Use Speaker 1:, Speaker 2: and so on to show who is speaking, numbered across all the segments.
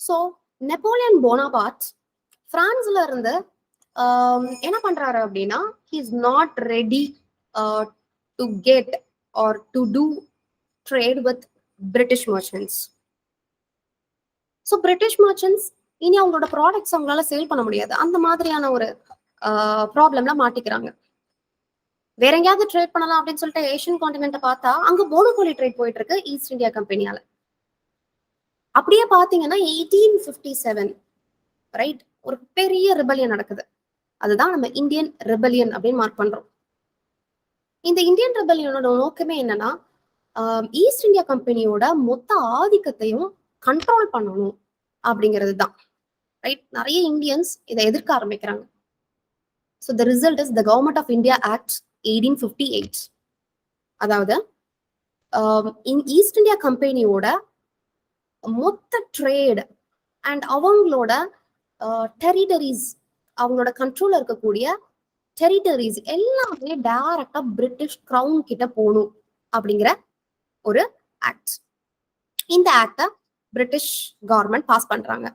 Speaker 1: So Napoleon Bonaparte பிரான்ஸ்ல இருந்து என்ன பண்றாரு அப்படின்னா, he is not ready to get or to do trade with British merchants. So British merchants இனி அவங்களோட ப்ராடக்ட்ஸ் அவங்களால சேல் பண்ண முடியாது. அந்த மாதிரியான ஒரு ப்ராப்ளம்ல மாட்டிக்கிறாங்க. வேற எங்கேயாவது ட்ரேட் பண்ணலாம் அப்படின்னு சொல்லிட்டு ஏஷியன் கான்டினென்ட்டை பார்த்தா அங்க மோனோபோலி ட்ரேட் போயிட்டு இருக்கு ஈஸ்ட் இந்தியா கம்பெனியால. அப்படியே பாத்தீங்கன்னா 1857 ரைட், ஒரு பெரிய ரிபலியன் நடக்குது. அதுதான் நம்ம இந்தியன் ரெபலியன் அப்படின்னு மார்க் பண்றோம். இந்த இந்தியன் ரெபலியனோட நோக்கமே என்னன்னா, ஈஸ்ட் இந்தியா கம்பெனியோட மொத்த ஆதிக்கத்தையும் கண்ட்ரோல் பண்ணணும் அப்படிங்கிறது தான். ரைட், நிறைய இந்தியன்ஸ் இதை எதிர்க்க ஆரம்பிக்கிறாங்க. So the result is the government of India act 1858. அதாவது ஈஸ்ட் இந்தியா கம்பெனியோட மொத்த ட்ரேட் அண்ட் அவங்களோட டெரிட்டரிஸ், அவங்களோட கண்ட்ரோல்ல இருக்கக்கூடிய டெரிட்டரிஸ் எல்லாமே டைரக்டா பிரிட்டிஷ் கிரவுன் கிட்ட போகணும் அப்படிங்கிற ஒரு ஆக்ட். இந்த ஆக்டை பிரிட்டிஷ் கவர்மெண்ட் பாஸ் பண்றாங்க.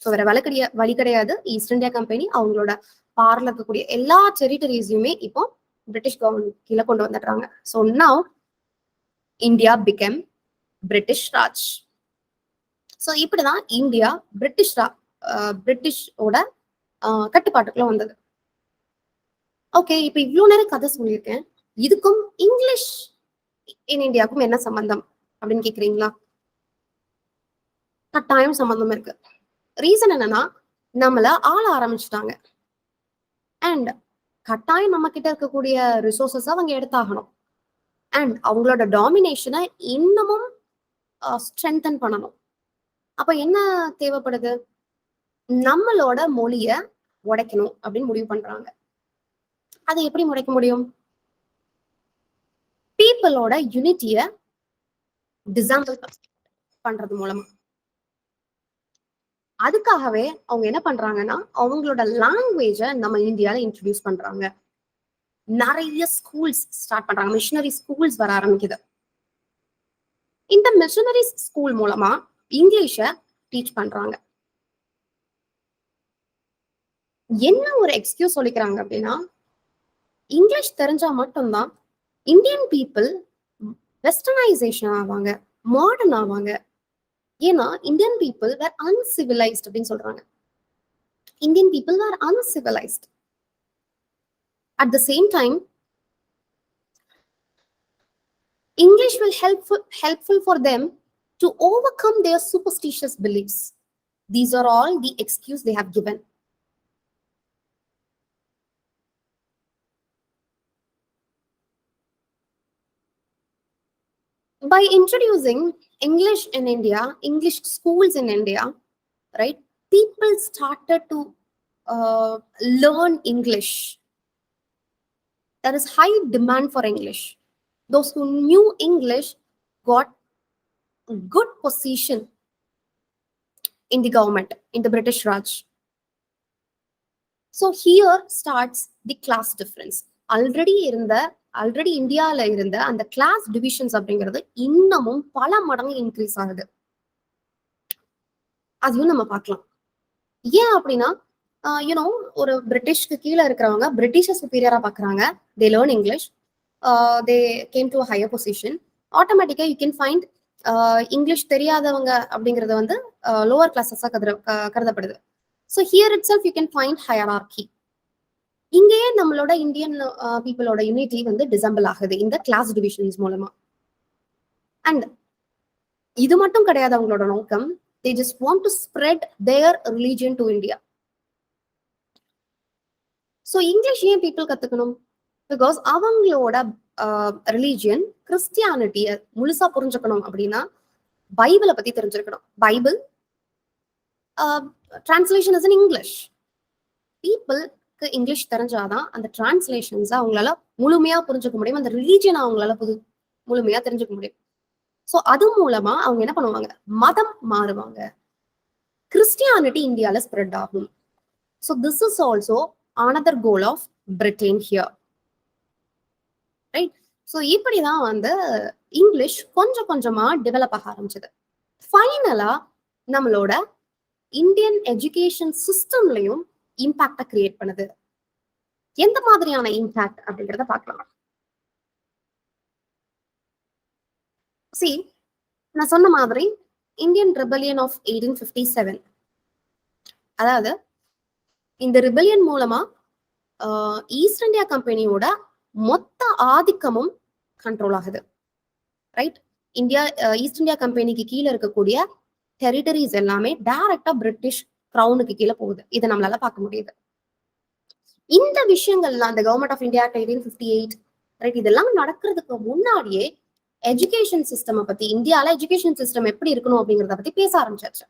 Speaker 1: ஸோ வேற வழி கிடையாது, ஈஸ்ட் இந்தியா கம்பெனி அவங்களோட பார்ல இருக்கக்கூடிய எல்லா டெரிட்டரிஸையுமே இப்போ பிரிட்டிஷ் கவர்மெண்ட் கீழே கொண்டு வந்துடுறாங்க. So now India become British Raj. So இப்படிதான் இந்தியா பிரிட்டிஷோட கட்டுப்பாட்டுக்குள்ள வந்தது. ஓகே, இப்ப இவ்வளவு நேரம் கதை சொல்லியிருக்கேன். இதுக்கும் இங்கிலீஷ் இன் இந்தியாவுக்கும் என்ன சம்பந்தம் அப்படின்னு கேக்குறீங்களா? கட்டாயம் சம்பந்தம் இருக்கு. ரீசன் என்னன்னா, நம்மள ஆள ஆரம்பிச்சுட்டாங்க அண்ட் கட்டாயம் நம்ம கிட்ட இருக்கக்கூடிய ரிசோர்சஸ் அவங்க எடுத்தாகணும் அண்ட் அவங்களோட டாமினேஷனை இன்னமும் ஸ்ட்ரென்தன் பண்ணணும். அப்ப என்ன தேவைப்படுது? நம்மளோட மொழிய உடைக்கணும் அப்படின்னு முடிவு பண்றாங்க. அதை எப்படி உடைக்க முடியும்? பீப்புளோட யூனிட்டிய டிசாம்பிள் பண்றது மூலமா. அதுக்காகவே அவங்க என்ன பண்றாங்கன்னா, அவங்களோட லாங்குவேஜ நம்ம இந்தியால இன்ட்ரடியூஸ் பண்றாங்க. நிறைய ஸ்கூல்ஸ் ஸ்டார்ட் பண்றாங்க, மிஷனரி ஸ்கூல்ஸ் வர ஆரம்பிக்குது. இந்த மிஷனரி ஸ்கூல் மூலமா இங்கிலீஷ டீச் பண்றாங்க. என்ன ஒரு எக்ஸ்கியூஸ் சொல்லிக்கிறாங்க அப்படின்னா, இங்கிலீஷ் தெரிஞ்சா மட்டும்தான் இந்தியன் பீப்புள் வெஸ்டர்னைசேஷன் ஆவாங்க, மாடர்ன் ஆவாங்க. ஏன்னா இந்தியன் பீப்புள் வேர் அன்சிவிலைஸ்ட் அப்படின்னு சொல்றாங்க. Indian people were uncivilised. At the same time English will helpful for them to overcome their superstitious beliefs. These are all the excuse they have given. By introducing English in India, English schools in India, right, people started to learn English. There is high demand for English. Those who knew English got a good position in the government, in the British Raj. So here starts the class difference. Already இந்தியால இருந்த அந்த class divisions அப்படிங்கிறது இன்னமும் பல மடங்கு increase ஆகுது. அதையும் நம்ம பார்க்கலாம். ஏன் அப்படின்னா, யூனோ ஒரு பிரிட்டிஷ்க்கு கீழே இருக்கிறவங்க பிரிட்டிஷை சுப்பீரியரா பாக்குறாங்க. They learn English, they came to higher position. ஆட்டோமேட்டிக்கா யூ கேன் ஃபைண்ட் இங்கிலீஷ் தெரியாதவங்க அப்படிங்கிறது வந்து லோவர் கிளாஸஸா கருதப்படுது. So here it self you can find hierarchy. இங்கேயே நம்மளோட இந்தியன் பீப்புளோட யூனிட்டி வந்து டிசம்பிள் ஆகுது இந்த கிளாஸ் டிவிஷன்ஸ் மூலமா. அண்ட் இது மட்டும் கிடையாது அவங்களோட நோக்கம். they just want to spread their religion to India. So English ஏன் பீப்புள் கத்துக்கணும்? பிகாஸ் அவங்களோட ரிலீஜியன் கிறிஸ்டியானிட்டிய முழுசா புரிஞ்சுக்கணும் அப்படின்னா பைபிளை பத்தி தெரிஞ்சிருக்கணும். Bible translation is in English. பீப்புளுக்கு இங்கிலீஷ் தெரிஞ்சாதான் அந்த டிரான்ஸ்லேஷன்ஸை அவங்களால முழுமையா புரிஞ்சுக்க முடியும், அந்த ரிலீஜியனை அவங்களால முழுமையா தெரிஞ்சுக்க முடியும். ஸோ அது மூலமா அவங்க என்ன பண்ணுவாங்க? மதம் மாறுவாங்க. கிறிஸ்டியானிட்டி இந்தியால ஸ்ப்ரெட் ஆகும். So this is also another goal of Britain here. Right? So இப்படிதான் வந்து இங்கிலீஷ் கொஞ்சம் கொஞ்சமா டெவலப் ஆக ஆரம்பிச்சது. ஃபைனலா நம்மளோட இந்தியன் எஜுகேஷன் சிஸ்டம்லயும் இம்பாக்ட கிரியேட் பண்ணுது. எந்த மாதிரியான இம்பாக்ட் அப்படிங்கிறத பார்க்கலாம். See, நான் சொன்ன மாதிரி இந்தியன் ரிபெலியன் ஆஃப் 1857, அதாவது இந்த ரிபெலியன் மூலமா ஈஸ்ட் இந்தியா கம்பெனியோட மொத்த ஆதிக்கமும் கண்ட்ரோல் ஆகுது. ரைட், ஈஸ்ட் இந்தியா கம்பெனிக்கு கீழே இருக்கக்கூடிய டெரிட்டரிஸ் எல்லாமே டைரக்டா பிரிட்டிஷ் கிரவுனுக்கு கீழே போகுது. இதை நம்மளால பார்க்க முடியுது. இந்த விஷயங்கள்லாம் அந்த கவர்மெண்ட் ஆஃப் இந்தியா 1858, ரைட், இதெல்லாம் நடக்கிறதுக்கு முன்னாடியே எஜுகேஷன் சிஸ்டம் பத்தி, இந்தியால எஜுகேஷன் சிஸ்டம் எப்படி இருக்கணும் அப்படிங்கறத பத்தி பேச ஆரம்பிச்சாச்சு.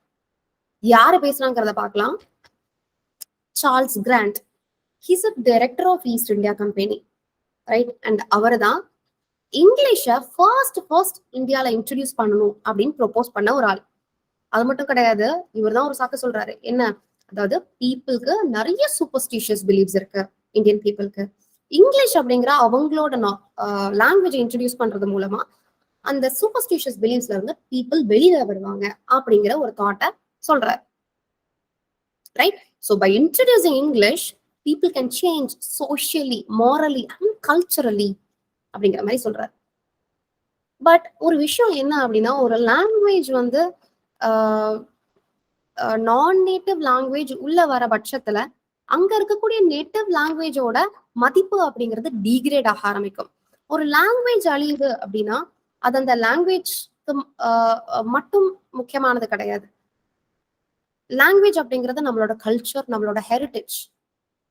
Speaker 1: யாரு பேசுறாங்கிறத பார்க்கலாம். Charles Grant, he's a director of east India company, right, and அவர் தான் இங்கிலீஷ ஃபர்ஸ்ட் இந்தியால இன்ட்ரடியூஸ் பண்ணணும் அப்படின்னு ப்ரொபோஸ் பண்ண ஒரு ஆள். அது மட்டும் கிடையாது, இவர் தான் ஒரு சாக்கு சொல்றாரு. என்ன, அதாவது பீப்புளுக்கு நிறைய சூப்பர்ஸ்டிஷியஸ் பிலீவ்ஸ் இருக்கு இந்தியன் பீப்புளுக்கு. இங்கிலீஷ் அப்படிங்கிற அவங்களோட லாங்குவேஜ் இன்ட்ரடியூஸ் பண்றது மூலமா அந்த சூப்பர்ஸ்டிஷியஸ் பிலீவ்ஸ்ல இருந்து பீப்புள் வெளியில வருவாங்க அப்படிங்கிற ஒரு தாட்டை சொல்றாரு. Right, so by introducing English people can change socially, morally and culturally அப்படிங்கிற மாதிரி சொல்றாரு. பட் ஒரு விஷயம் என்ன அப்படின்னா, ஒரு லாங்குவேஜ் வந்து நான் நேட்டிவ் லாங்குவேஜ் உள்ள வர பட்சத்துல அங்க இருக்கக்கூடிய நேட்டிவ் லாங்குவேஜோட மதிப்பு அப்படிங்கிறது டீக்ரேட் ஆக ஆரம்பிக்கும். ஒரு லாங்குவேஜ் அழியுது அப்படின்னா அது அந்த லாங்குவேஜ்க்கு மட்டும் முக்கியமானது கிடையாது. லாங்குவேஜ் அப்படிங்கிறது நம்மளோட கல்ச்சர், நம்மளோட ஹெரிட்டேஜ்,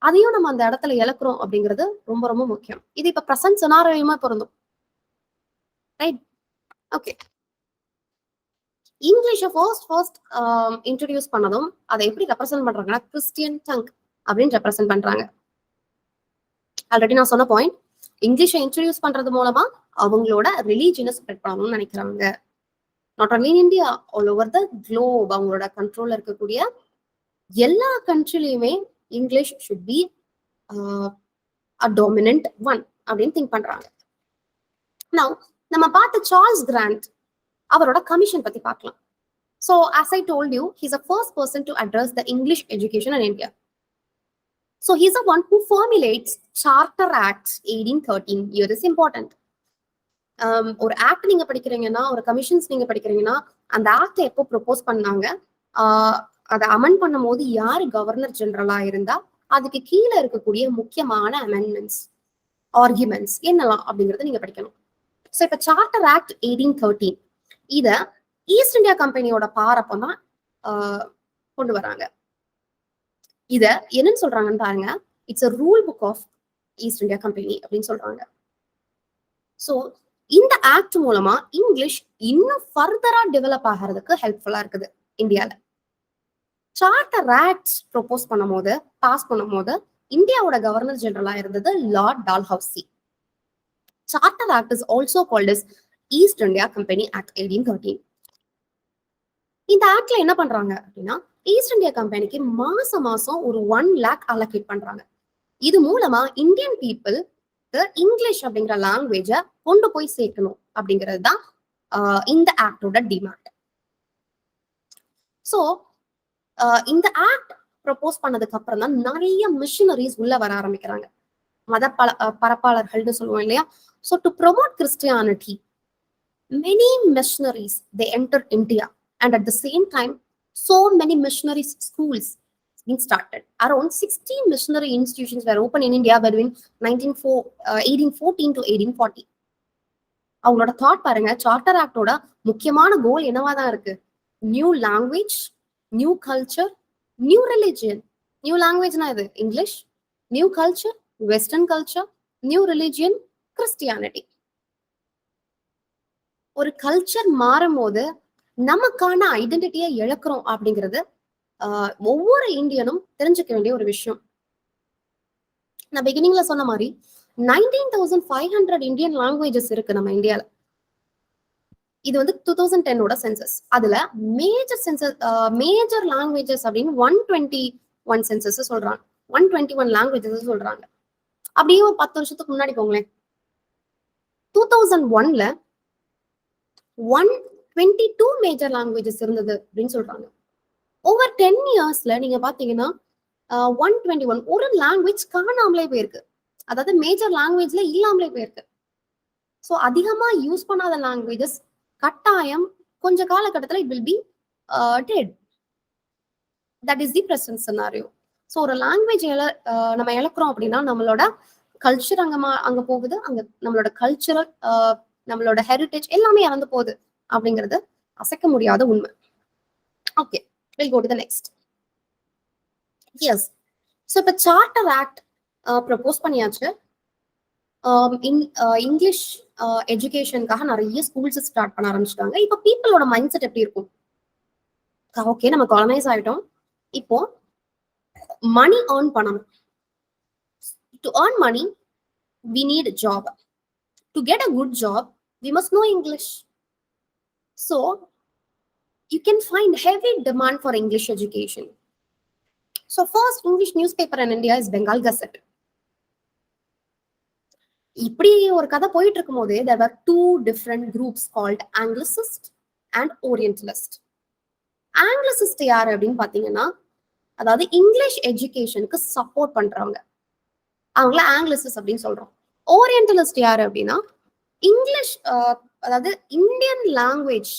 Speaker 1: அதையும் நம்ம அந்த இடத்துல இழக்கிறோம் அப்படிங்கிறது ரொம்ப ரொம்ப முக்கியம். இது இப்ப பிரசன்ட் சினாரியோமா பொருந்தும். Right, okay. இங்கிலீஷை ஃபர்ஸ்ட் இன்ட்ரடியூஸ் பண்ணதும் அதை எப்படி ரெப்ரசென்ட் பண்றாங்கன்னா கிறிஸ்டியன் டங் அப்படின்னு ரெப்ரசென்ட் பண்றாங்க. ஆல்ரெடி நான் சொன்ன பாயிண்ட், இங்கிலீஷை இன்ட்ரடியூஸ் பண்றது மூலமா அவங்களோட ரிலீஜியனை ஸ்ப்ரெட் பண்ணணும்னு நினைக்கிறாங்க. Not only in India, all over the globe, அவங்களோட கண்ட்ரோல்ல இருக்கக்கூடிய எல்லா கண்ட்ரிலையுமே English should be a dominant one அப்படின்னு திங்க் பண்றாங்க. நவ் நம்ம பார்த்த சார்ல்ஸ் கிராண்ட் அவரோட கமிஷன் பத்தி பார்க்கலாம். So as I told you, he's the first person to address the English education in India. So he's the one who formulates Charter Act 1813. Here is important. ஒரு act நீங்க படிக்கிறீங்கன்னா, ஒரு commissions நீங்க படிக்கிறீங்கன்னா, அந்த act எப்போ propose பண்ணாங்க, அதை amend பண்ணும் போது யாரு கவர்னர் ஜெனரலா இருந்தா, அதுக்கு கீழே இருக்கக்கூடிய முக்கியமான அமெண்ட்மெண்ட்ஸ், ஆர்குமெண்ட்ஸ் என்னலாம் அப்படிங்கறத நீங்க படிக்கணும். ஸோ இப்ப சார்ட்டர் ஆக்ட் 1813 இத ஈஸ்ட் இந்தியா கம்பெனியோட பாரப்பம் தான் கொண்டு வராங்க. இத என்னன்னு சொல்றாங்கன்னு பாருங்க, it's a rule book of east India company அப்படின்னு சொல்றாங்க. ஸோ இந்த ஆக்ட் மூலமா இங்கிலீஷ் இன்னும் ஃபர்தரா டெவலப் ஆகிறதுக்கு ஹெல்ப்ஃபுல்லா இருக்குது இந்தியால. சார்ட்டர் ஆக்ட் ப்ரொபோஸ் பண்ணும் போது, பாஸ் பண்ணும் போது இந்தியாவோட கவர்னர் ஜெனரலா இருந்தது Lord டால்ஹவுசி. Charter Act is also called as East India Company Act 1813. இந்த ஆக்ட்ல என்ன பண்றாங்க அப்படின்னா, ஈஸ்ட் இந்தியா கம்பெனிக்கு மாசம் ஒரு 1 lakh அலோகேட் பண்றாங்க. இது மூலமா இந்தியன் பீப்புள் இங்கிலீஷ் அப்படிங்கிற லாங்குவேஜ கொண்டு போய் சேர்க்கணும் அப்படிங்கிறது தான் இந்த ஆக்டோட டிமாண்ட். ஸோ இந்த ஆக்ட் ப்ரொபோஸ் பண்ணதுக்கு அப்புறம் தான் நிறைய மிஷனரிஸ் உள்ள வர ஆரம்பிக்கிறாங்க, மத பரப்பாளர்கள்னு சொல்லுவோம் இல்லையா. So to promote Christianity, many missionaries they entered India, and at the same time, so many missionary schools been started. Around 60 missionary institutions were opened in India between 1814 to 1840. அவங்களோட தாட் பாருங்க, charter ஆக்டோட முக்கியமான கோல் என்னவா தான் இருக்கு? New language, new culture, new religion. New லாங்குவேஜ்னா இது English, new culture western culture, new religion Christianity. ஒரு culture மாறும் போது நமக்கான ஐடென்டிட்டியை இழக்கிறோம் அப்படிங்கிறது ஒவ்வொரு இந்தியனும் தெரிஞ்சுக்க வேண்டிய ஒரு விஷயம். நான் பிகினிங்ல சொன்ன மாதிரி 19,500 இந்தியன் லாங்குவேஜஸ் இருக்கு நம்ம இந்தியால. இது வந்து 2010ஓட சென்சஸ். அதுல மேஜர் லாங்குவேஜஸ் அப்படின்னு 121 சென்சஸ் சொல்றாங்க, 121 லாங்குவேஜஸ் சொல்றாங்க. அப்படியே ஒரு 10 வருஷத்துக்கு முன்னாடி போங்களேன், 2001ல 122 மேஜர் லாங்குவேஜஸ் இருந்தது அப்படின்னு சொல்றாங்க. ஓவர் 10 இயர்ஸ்ல நீங்க பாத்தீங்கன்னா 121 ஒரு லாங்குவேஜ் காணாமலே போயிருக்கு. அதாவது மேஜர் லாங்குவேஜ்ல இல்லாமலே போயிருக்கு. ஸோ அதிகமா யூஸ் பண்ணாத லாங்குவேஜஸ் கட்டாயம் கொஞ்ச காலகட்டத்தில் it will be dead. That is the present scenario. So ஒரு லாங்குவேஜ் நம்ம இழக்கிறோம் அப்படின்னா நம்மளோட கல்ச்சர் அங்க போகுது, அங்க நம்மளோட கல்ச்சரல் நம்மளோட ஹெரிட்டேஜ் எல்லாமே இறந்து போகுது அப்படிங்கிறது அசைக்க முடியாத உண்மை. Okay, will go to the next. Yes, so இப்போ சார்ட்டர் ஆக்ட் ப்ரப்போஸ் பண்ணியாச்சு. இங்கிலீஷ் எஜுகேஷனுக்காக நிறைய ஸ்கூல்ஸ் ஸ்டார்ட் பண்ண ஆரம்பிச்சிட்டாங்க. இப்போ பீப்புளோட மைண்ட் செட் எப்படி இருக்கும்? ஓகே, நம்ம காலனைஸ் ஆயிட்டோம், இப்போ மணி ஏர்ன் பண்ணணும். To earn money we need a job. To get a good job we must know English. So you can find heavy demand for English education. So first English newspaper in India is Bengal Gazette. இப்படி ஒரு கதை போயிட்டு இருக்கும் போதே there were two different groups called Anglicist and Orientalist. Anglicist யாரு அப்படின்னு பாத்தீங்கன்னா, அதாவது இங்கிலீஷ் எஜுகேஷனுக்கு சப்போர்ட் பண்றவங்க, அவங்கள ஆங்கிலிசிஸ்ட் அப்படின்னு சொல்றோம். ஓரியன்டலிஸ்ட் யாரு அப்படின்னா, இங்கிலீஷ் அதாவது இந்தியன் லாங்குவேஜ்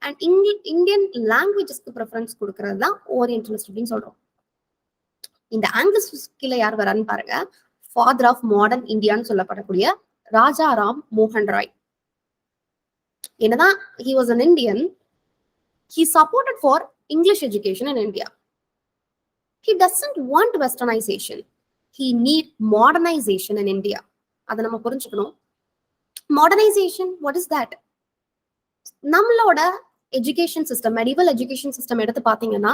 Speaker 1: அண்ட் இந்தியன் லாங்குவேஜஸ்க்கு ப்ரிஃபரன்ஸ் கொடுக்கறது தான் ஓரியன்டலிஸ்ட் அப்படின்னு சொல்றோம். இந்த ஆங்கிலிசிஸ்ட் கீழே யார் வரான்னு பாருங்க, ஃபாதர் ஆஃப் மாடர்ன் இந்தியான்னு சொல்லப்படக்கூடிய ராஜாராம் மோகன் ராய். என்னதான் he was an Indian, he supported for English education in India. He doesn't want westernization, he need modernization in India. அதை நம்ம புரிஞ்சுக்கணும். Modernization, what is that? நம்மளோட education system, medieval education system எடுத்து பார்த்தீங்கன்னா,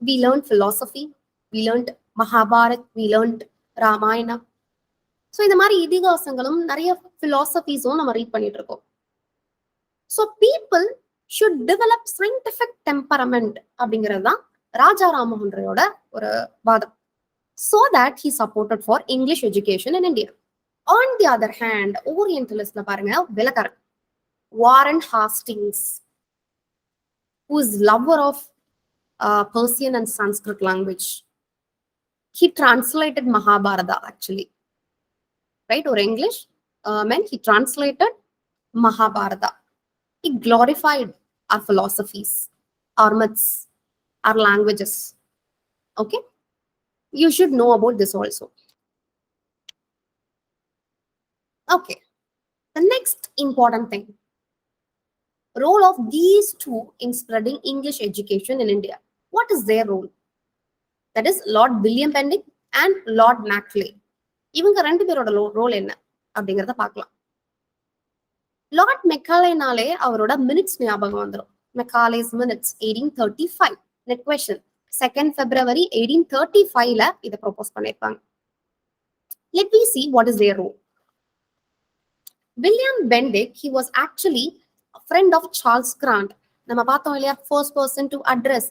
Speaker 1: we learned philosophy, we learned Mahabharat, we learned Ramayana. So இந்த மாதிரி இதிகாசங்களும் நிறைய பிலாசபிஸும் நம்ம ரீட் பண்ணிட்டு இருக்கோம். So people should develop scientific temperament அப்படிங்கிறது தான் ராஜா ராமமோகன் ராயோட ஒரு வாதம். So that he supported for English education in India. On the other hand, Orientalist பாருங்க, விளக்கரன் Warren Hastings, who is lover of Persian and Sanskrit language. He translated Mahabharata actually, right? Or English meant he translated Mahabharata. He glorified our philosophies, our myths, our languages. Okay, you should know about this also. Okay, the next important thing, role of these two in spreading English education in India. What is their role? That is Lord William Bentinck and Lord Macaulay. இவங்க ரெண்டு பேரோட role என்ன அப்படிங்கிறத பார்க்கலாம். Lord மெக்காலேனாலே அவரோட minutes ஞாபகம் வந்துடும். Macaulay's minutes 1835. Net question, 2 February 1835ல இதை ப்ரொபோஸ் பண்ணிருப்பாங்க. Let me see what is their role. William Bentinck, he was actually a friend of Charles Grant. நம்ம பார்த்தோம் இல்லையா, first person to address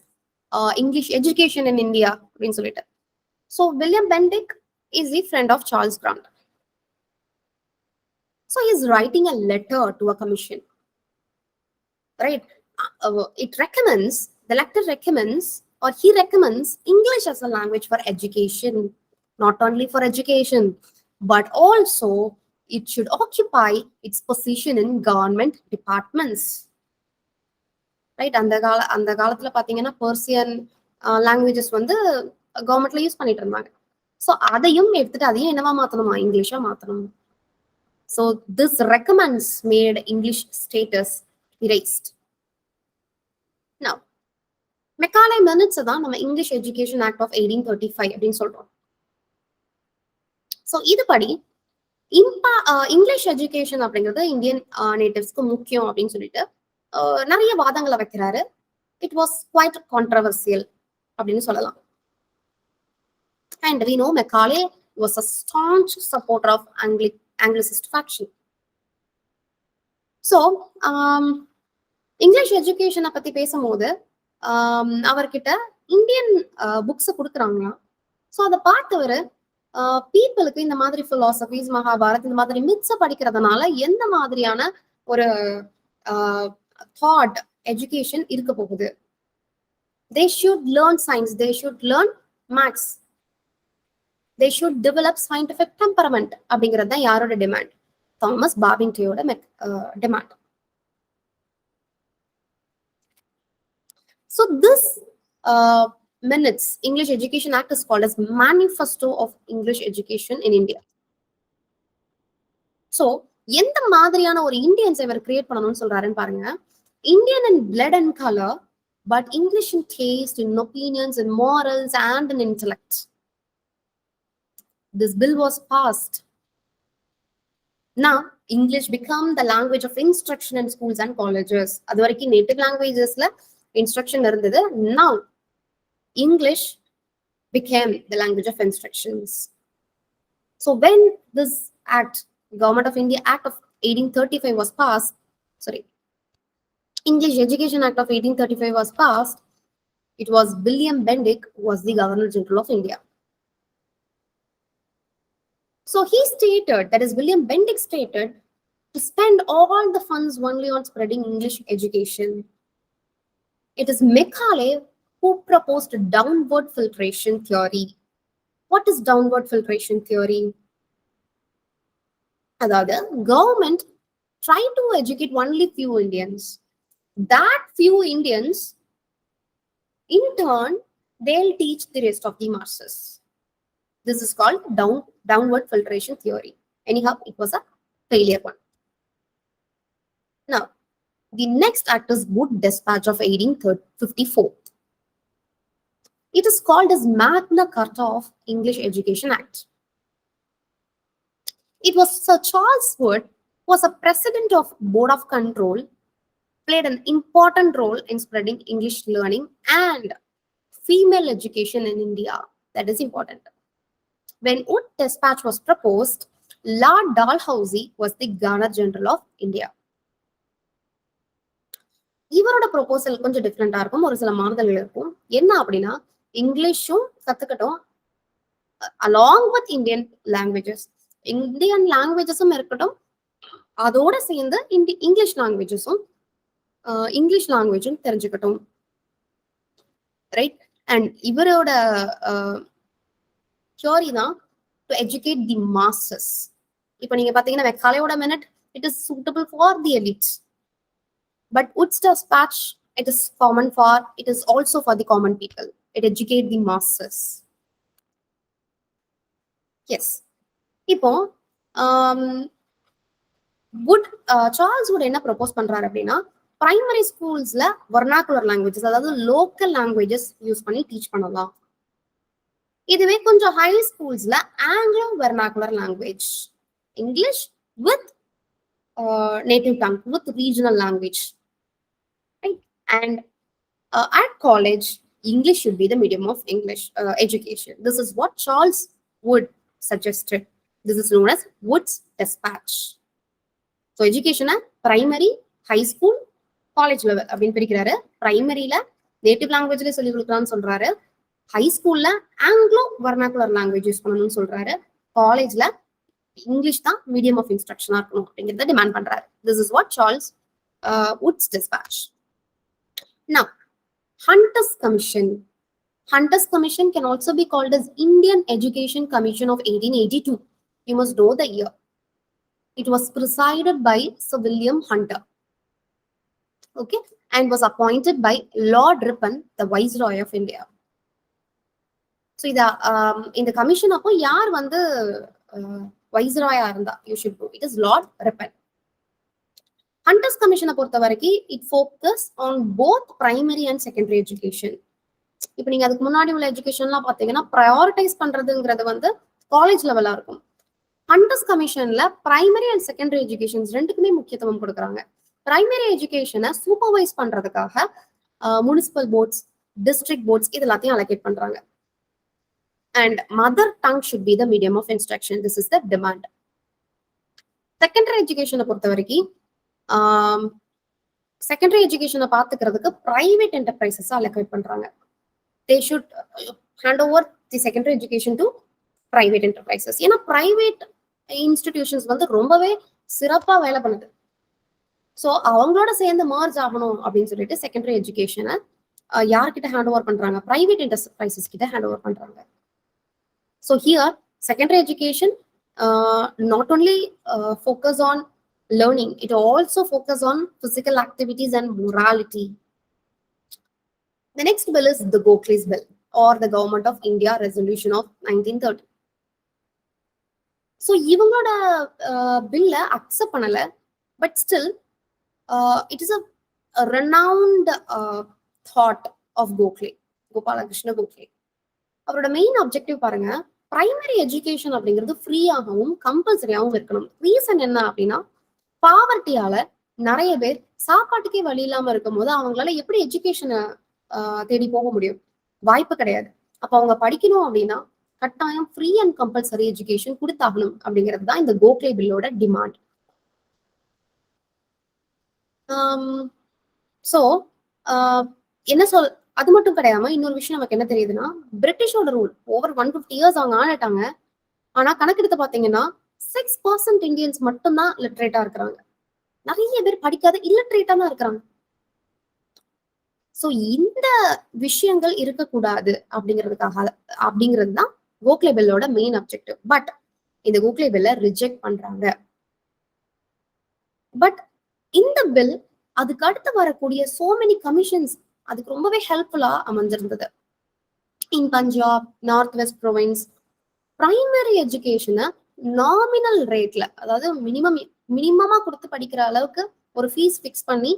Speaker 1: English education in India அப்படின்னு சொல்லிட்டு. So William Bentinck is the friend of Charles Grant. So he is writing a letter to a commission, right? It recommends, the letter recommends, or he recommends English as a language for education. Not only for education, but also it should occupy its position in government departments, right? அந்த காலத்துல பாத்தீங்கன்னா Persian languages வந்து கவர்மெண்ட்ல use பண்ணிட்டு இருந்தாங்க. So அதையும் எடுத்துட்டு அதையும் என்னவா மாத்தணுமா, இங்கிலீஷா மாத்தணும். So this recommends made English status erased. Now, Macaulay minutes தான் நம்ம English Education Act of 1835 அப்படின்னு சொல்றோம். ஸோ இதுபடி இங்கிலீஷ் எஜுகேஷன் அப்படிங்கிறது இந்தியன் நேட்டிவ்ஸ்க்கு முக்கியம் அப்படின்னு சொல்லிட்டு நிறைய வாதங்களை வைக்கிறாரு. இட் வாஸ் குவைட் கான்ட்ரவர்சியல் அப்படின்னு சொல்லலாம். And we know Macaulay was a staunch supporter of Anglicist faction. So English எஜுகேஷனை பத்தி பேசும்போது அவர்கிட்ட இந்தியன் புக்ஸ் கொடுக்குறாங்களாம். ஸோ அதை பார்த்தவர் பீப்புளுக்கு இந்த மாதிரி பிலாசபிஸ், மகாபாரத், இந்த மாதிரி மித்ஸை படிக்கிறதுனால எந்த மாதிரியான ஒரு தாட் எஜுகேஷன் இருக்க போகுது, They should learn science, they should learn maths, they should develop scientific temperament அப்படிங்கிறது தான் யாரோட டிமாண்ட்? தாமஸ் பாபிங்டோட demand. So this minutes English Education Act is called as Manifesto of English Education in India. So எந்த மாதிரியான ஒரு Indians இவர் create பண்ணணும்னு சொல்றாருன்னு பாருங்க. Indian in blood and color, but English in taste, in opinions, in morals, and in intellect. This bill was passed. Now, English became the language of instruction in schools and colleges. அது வரைக்கும் native languagesல instruction இருந்தது. Now, English became the language of instructions. So when this act, Government of India Act of 1835 was passed, English Education Act of 1835 was passed, it was William Bentinck who was the Governor General of India. So he stated, that is William Bentinck stated, to spend all the funds only on spreading English education. It is Macaulay who proposed downward filtration theory. What is downward filtration theory? அதாவது government try to educate only few Indians. That few Indians, in turn, they'll teach the rest of the masses. This is called downward filtration theory. Anyhow, it was a failure one. Now, the next act is Wood Dispatch of 1854. It is called as Magna Carta of English Education Act. It was Sir Charles Wood, who was a president of Board of Control, played an important role in spreading English learning and female education in India. That is important. When Wood Dispatch was proposed, Lord Dalhousie was the Governor General of India. இவரோட proposal கொஞ்சம் டிஃப்ரெண்டா இருக்கும், ஒரு சில மாறுதல்கள் இருக்கும். என்ன அப்படின்னா, இங்கிலீஷும் கத்துக்கட்டும் along with Indian languages, Indian லாங்குவேஜஸும் இருக்கட்டும், அதோட சேர்ந்து இங்கிலீஷ் லாங்குவேஜும் தெரிஞ்சுக்கட்டும், ரைட்? அண்ட் இவரோட தியோரி தான் டு எஜுகேட் தி மாசஸ். இப்போ நீங்க பாத்தீங்கன்னா மெக்காலேயோட minute, it is suitable for the elites, but Wood's Dispatch, it is also for the common people. It educates the masses. Yes. இப்போ சார்ல்ஸ் வுட் என்ன propose பண்றாரு அப்படின்னா, பிரைமரி ஸ்கூல்ஸ்ல வர்னாகுலர் லாங்குவேஜஸ், அதாவது லோக்கல் லாங்குவேஜஸ் யூஸ் பண்ணி teach பண்ணலாம். இதுவே கொஞ்சம் ஹை ஸ்கூல்ஸ்ல Anglo vernacular language, English with native tongue, with regional language, right? And at college, English should be the medium of English education. This is what Charles Wood suggested. This is known as Wood's Dispatch. So education primary, high school, college level அப்படின்னு பிரிக்கிறாரு. பிரைமரியில native லாங்குவேஜ்ல சொல்லி கொடுக்கலாம்னு சொல்றாரு, high ஸ்கூல்ல Anglo வர்னாகுலர் language use பண்ணணும்னு சொல்றாரு, காலேஜ்ல English தான் மீடியம் ஆஃப் இன்ஸ்ட்ரக்ஷனா இருக்கணும் அப்படிங்கிறத டிமாண்ட் பண்றாரு. This is what Charles Wood's Dispatch. Now, Hunter's Commission. Hunter's Commission can also be called as Indian Education Commission of 1882. You must know the year. It was presided by Sir William Hunter, okay, and was appointed by Lord Ripon, the Viceroy of India. So in the commission appo yaar vandu Viceroy irundha, you should know, it is Lord Ripon. Hunter's Commission பொறுத்த வரைக்கும் it focus on both primary and secondary education. இப்போ நீங்க அதுக்கு முன்னாடி உள்ள எஜுகேஷன்லாம் பாத்தீங்கன்னா prioritise பண்றதுங்கிறது வந்து காலேஜ் லெவலா இருக்கும். ஹண்டர்ஸ் கமிஷன்ல பிரைமரி அண்ட் செகண்டரி எஜுகேஷன்ஸ் ரெண்டுக்குமே முக்கியத்துவம் கொடுக்குறாங்க. பிரைமரி எஜுகேஷனை சூப்பர்வைஸ் பண்றதுக்காக முனிசிபல் போர்ட்ஸ், டிஸ்ட்ரிக்ட் போர்ட்ஸ் இது எல்லாத்தையும் அலோகேட் பண்றாங்க. And mother tongue should be the medium of instruction. This is the demand. Secondary எஜுகேஷனை பொறுத்த வரைக்கும் செகண்டரி எஜுகேஷனை பார்த்துக்கிறதுக்கு பிரைவேட் என்டர்பிரைசஸ் அலோகேட் பண்றாங்க. They should hand over the secondary education to private enterprises. ஏன்னா private institutions வந்து ரொம்பவே சிறப்பா வேலை பண்ணுது. ஸோ அவங்களோட சேர்ந்து மர்ஜ் ஆகணும் அப்படின்னு சொல்லிட்டு செகண்டரி எஜுகேஷனை யார்கிட்ட ஹேண்ட் ஓவர் பண்றாங்க? பிரைவேட் என்டர்பிரைசஸ் கிட்ட ஹேண்ட் ஓவர் பண்றாங்க. So here secondary education not only focus on learning, it also focus on physical activities and morality. The next bill is the Gokhale's bill, or the Government of India Resolution of 1930. So இவங்களோட பில்ல accept பண்ணல, but still it is a renowned thought of Gokhale, Gopalakrishna Gokhale. அவரோட main objective பாருங்க, primary education அப்படிங்கிறது ஃப்ரீயாகவும் கம்பல்சரியாகவும் இருக்கணும். Reason என்ன அப்படின்னா, பாவர்ட்டியால நிறைய பேர் சாப்பாட்டுக்கே வழி இல்லாம இருக்கும் போது அவங்களால எப்படி எஜுகேஷனை தேடி போக முடியும்? வாய்ப்பு கிடையாது. அப்ப அவங்க படிக்கணும் அப்படின்னா கட்டாயம் ஃப்ரீ அண்ட் கம்பல்சரி எஜுகேஷன் கொடுத்தாகணும் அப்படிங்கிறது தான் இந்த கோகலே பில்லோட டிமாண்ட். ஸோ என்ன சொல், அது மட்டும் கிடையாம இன்னொரு விஷயம் நமக்கு என்ன தெரியுதுன்னா, பிரிட்டிஷோட ரூல் ஓவர் 150 இயர்ஸ் அவங்க ஆனட்டாங்க. ஆனா கணக்கெடுத்து பாத்தீங்கன்னா 6% இந்தியன்ஸ் மட்டும்தான் லிட்ரேட்டா இருக்கிறாங்க. நிறைய பேர் படிக்காத இல்லட்ரேட்டா தான் இருக்கிறாங்க. ஸோ இந்த விஷயங்கள் இருக்கக்கூடாது அப்படிங்கிறது தான் கோகலே பில்லோட மெயின் அப்ஜெக்டிவ். பட் இந்த கோகலே பில்ல ரிஜெக்ட் பண்றாங்க. பட் இந்த பில் அதுக்கு அடுத்து வரக்கூடிய சோ மெனி கமிஷன்ஸ் அதுக்கு ரொம்பவே ஹெல்ப்ஃபுல்லா அமைஞ்சிருந்தது. In Punjab, north west province primary எஜுகேஷனை நாமினல் ரேட்ல, அதாவது மினிமமா கொடுத்து படிக்கிற அளவுக்கு ஒரு ஃபீஸ் ஃபிக்ஸ் பண்ணி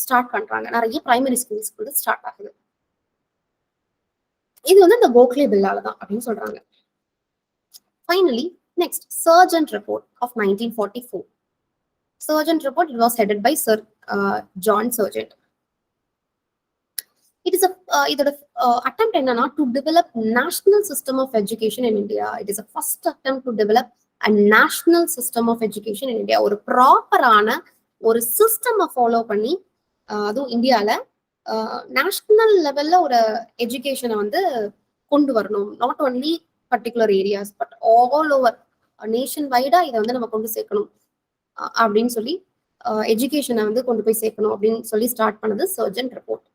Speaker 1: ஸ்டார்ட் பண்றாங்க. நிறைய பிரைமரி ஸ்கூல்ஸ் வந்து ஸ்டார்ட் ஆகுது. இது வந்து இந்த கோகலே பில்லால தான் அப்படின்னு சொல்றாங்க. Finally next Sargent report of 1944. Sargent report, it was headed by Sir John Sargent. It is a இதோட attempt என்னன்னா to develop national system of education in India. It is a first attempt to develop a national system of education in India. ஒரு ப்ராப்பரான ஒரு சிஸ்டமை follow பண்ணி அதுவும் இந்தியால national லெவல்ல ஒரு எஜுகேஷனை வந்து கொண்டு வரணும். Not only particular areas but all over nation வைடா இதை வந்து நம்ம கொண்டு சேர்க்கணும் அப்படின்னு சொல்லி எஜுகேஷனை வந்து கொண்டு போய் சேர்க்கணும் அப்படின்னு சொல்லி ஸ்டார்ட் பண்ணது சர்ஜென்ட் ரிப்போர்ட்.